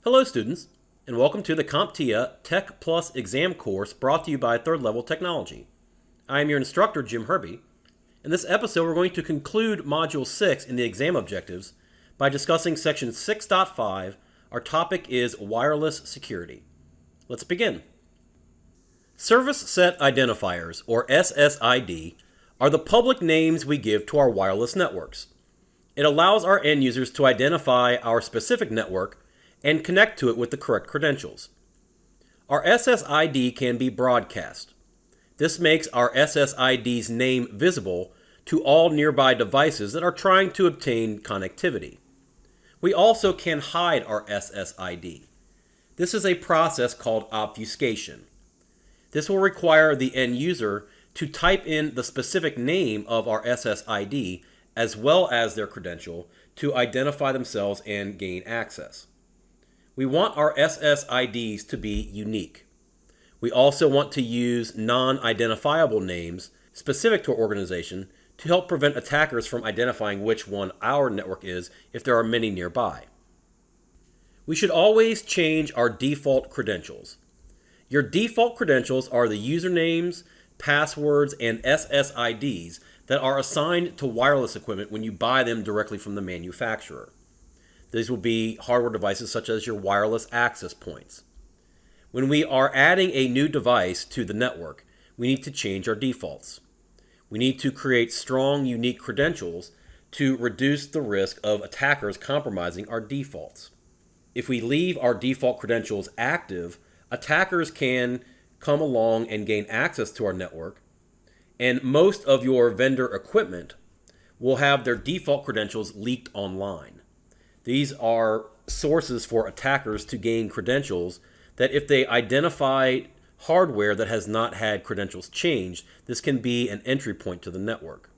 Hello students, and welcome to the CompTIA Tech Plus exam course brought to you by Third Level Technology. I am your instructor, Jim Herbie. In this episode, we're going to conclude Module 6 in the exam objectives by discussing Section 6.5. Our topic is wireless security. Let's begin. Service Set Identifiers, or SSID, are the public names we give to our wireless networks. It allows our end users to identify our specific network and connect to it with the correct credentials. Our SSID can be broadcast. This makes our SSID's name visible to all nearby devices that are trying to obtain connectivity. We also can hide our SSID. This is a process called obfuscation. This will require the end user to type in the specific name of our SSID as well as their credential to identify themselves and gain access. We want our SSIDs to be unique. We also want to use non-identifiable names specific to our organization to help prevent attackers from identifying which one our network is if there are many nearby. We should always change our default credentials. Your default credentials are the usernames, passwords, and SSIDs that are assigned to wireless equipment when you buy them directly from the manufacturer. These will be hardware devices such as your wireless access points. When we are adding a new device to the network, we need to change our defaults. We need to create strong, unique credentials to reduce the risk of attackers compromising our defaults. If we leave our default credentials active, attackers can come along and gain access to our network, and most of your vendor equipment will have their default credentials leaked online. These are sources for attackers to gain credentials that if they identify hardware that has not had credentials changed, this can be an entry point to the network.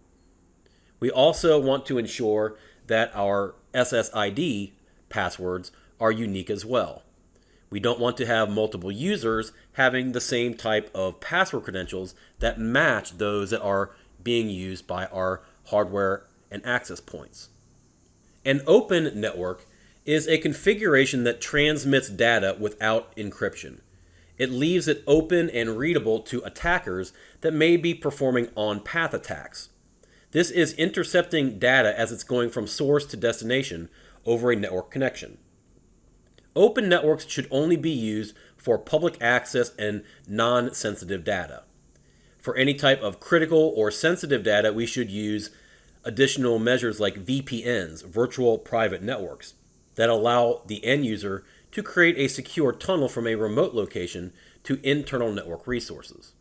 We also want to ensure that our SSID passwords are unique as well. We don't want to have multiple users having the same type of password credentials that match those that are being used by our hardware and access points. An open network is a configuration that transmits data without encryption. It leaves it open and readable to attackers that may be performing on-path attacks. This is intercepting data as it's going from source to destination over a network connection. Open networks should only be used for public access and non-sensitive data. For any type of critical or sensitive data, we should use additional measures like VPNs, virtual private networks, that allow the end user to create a secure tunnel from a remote location to internal network resources.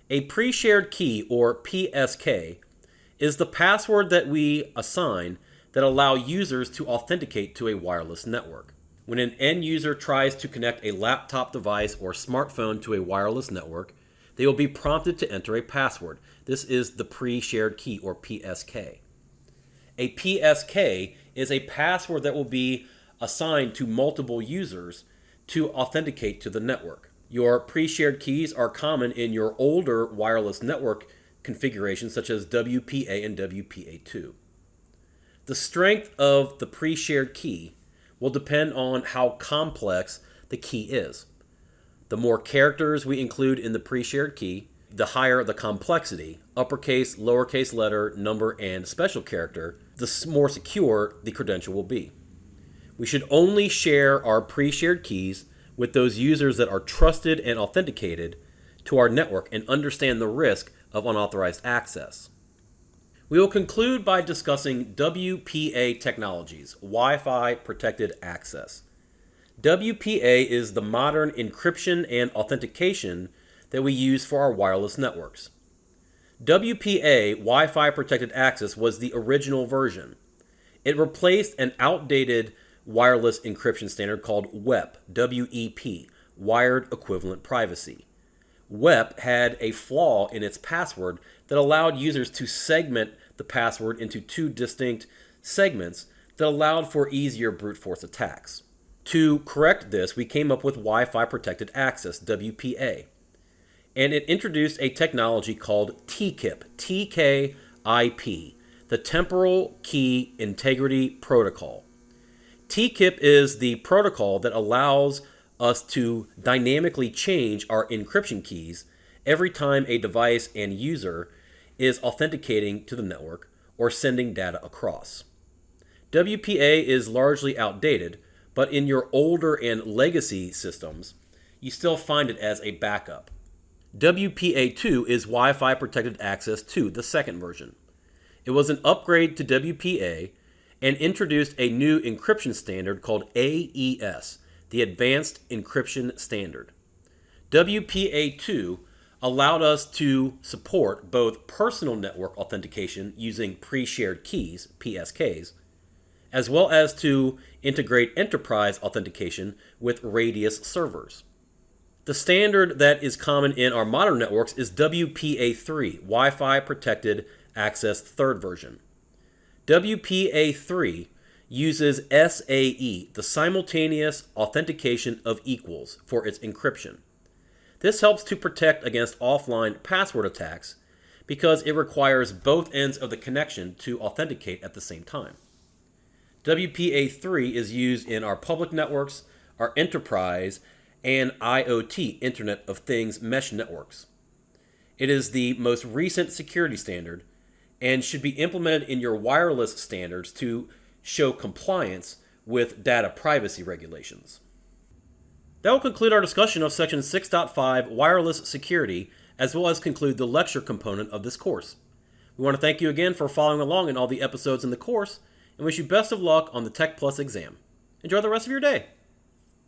A pre-shared key, or PSK, is the password that we assign that allow users to authenticate to a wireless network. When an end user tries to connect a laptop device or smartphone to a wireless network, they will be prompted to enter a password. This is the pre-shared key, or PSK. A PSK is a password that will be assigned to multiple users to authenticate to the network. Your pre-shared keys are common in your older wireless network configurations such as WPA and WPA2. The strength of the pre-shared key will depend on how complex the key is. The more characters we include in the pre-shared key, the higher the complexity, uppercase, lowercase letter, number, and special character, the more secure the credential will be. We should only share our pre-shared keys with those users that are trusted and authenticated to our network and understand the risk of unauthorized access. We will conclude by discussing WPA technologies, Wi-Fi protected access. WPA is the modern encryption and authentication that we use for our wireless networks. WPA, Wi-Fi protected access, was the original version. It replaced an outdated wireless encryption standard called WEP, W-E-P, Wired Equivalent Privacy. WEP had a flaw in its password that allowed users to segment the password into two distinct segments that allowed for easier brute force attacks. To correct this, we came up with Wi-Fi Protected Access, WPA. And it introduced a technology called TKIP, T-K-I-P, the Temporal Key Integrity Protocol. TKIP is the protocol that allows us to dynamically change our encryption keys every time a device and user is authenticating to the network or sending data across. WPA is largely outdated, but in your older and legacy systems, you still find it as a backup. WPA2 is Wi-Fi Protected Access 2, the second version. It was an upgrade to WPA and introduced a new encryption standard called AES, the Advanced Encryption Standard. WPA2 allowed us to support both personal network authentication using pre-shared keys, PSKs, as well as to integrate enterprise authentication with Radius servers. The standard that is common in our modern networks is WPA3, Wi-Fi Protected Access third version. WPA3 uses SAE, the Simultaneous Authentication of Equals, for its encryption. This helps to protect against offline password attacks because it requires both ends of the connection to authenticate at the same time. WPA3 is used in our public networks, our enterprise, and IoT, Internet of Things mesh networks. It is the most recent security standard and should be implemented in your wireless standards to show compliance with data privacy regulations. That will conclude our discussion of Section 6.5 Wireless Security, as well as conclude the lecture component of this course. We want to thank you again for following along in all the episodes in the course, and wish you best of luck on the Tech Plus exam. Enjoy the rest of your day.